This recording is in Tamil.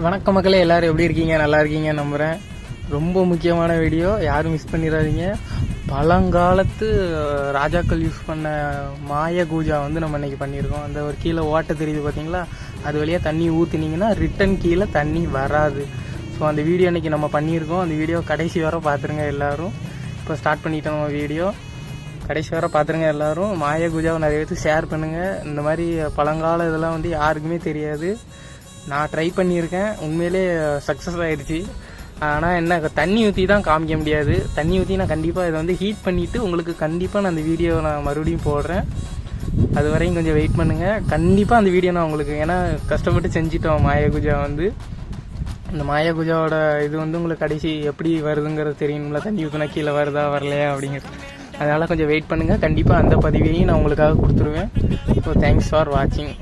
வணக்க மக்களே, எல்லாரும் எப்படி இருக்கீங்க? நல்லா இருக்கீங்க நம்புகிறேன். ரொம்ப முக்கியமான வீடியோ, யாரும் மிஸ் பண்ணிடாதீங்க. பழங்காலத்து ராஜாக்கள் யூஸ் பண்ண மாய கூஜா வந்து நம்ம இன்னைக்கு பண்ணியிருக்கோம். அந்த ஒரு கீழே ஓட்டை தெரியுது பார்த்தீங்களா, அது வழியாக தண்ணி ஊற்றினீங்கன்னா ரிட்டன் கீழே தண்ணி வராது. ஸோ அந்த வீடியோ இன்றைக்கி நம்ம பண்ணியிருக்கோம். அந்த வீடியோ கடைசி வரை பார்த்துருங்க எல்லோரும். இப்போ ஸ்டார்ட் பண்ணிட்டோம் நம்ம வீடியோ, கடைசி வரை பார்த்துருங்க எல்லோரும். மாய கூஜாவை நிறைய பேருக்கு ஷேர் பண்ணுங்கள். இந்த மாதிரி பழங்கால இதெல்லாம் வந்து யாருக்குமே தெரியாது. நான் ட்ரை பண்ணியிருக்கேன், உண்மையிலே சக்ஸஸ் ஆகிடுச்சு. ஆனால் என்ன, தண்ணி ஊற்றி தான் காமிக்க முடியாது. தண்ணி ஊற்றி நான் கண்டிப்பாக இதை வந்து ஹீட் பண்ணிவிட்டு உங்களுக்கு கண்டிப்பாக நான் அந்த வீடியோவை நான் மறுபடியும் போடுறேன். அது வரையும் கொஞ்சம் வெயிட் பண்ணுங்கள். கண்டிப்பாக அந்த வீடியோ நான் உங்களுக்கு, ஏன்னா கஷ்டப்பட்டு செஞ்சிட்டோம் மாயகுஜா வந்து. இந்த மாயகுஜாவோட இது வந்து உங்களுக்கு கடைசி எப்படி வருதுங்கிறது தெரியணும்ல, தண்ணி ஊற்றினா கீழே வருதா வரலையா அப்படிங்கிறது. அதனால் கொஞ்சம் வெயிட் பண்ணுங்கள். கண்டிப்பாக அந்த பதிவையும் நான் உங்களுக்காக கொடுத்துருவேன். ஸோ தேங்க்ஸ் ஃபார் வாட்சிங்.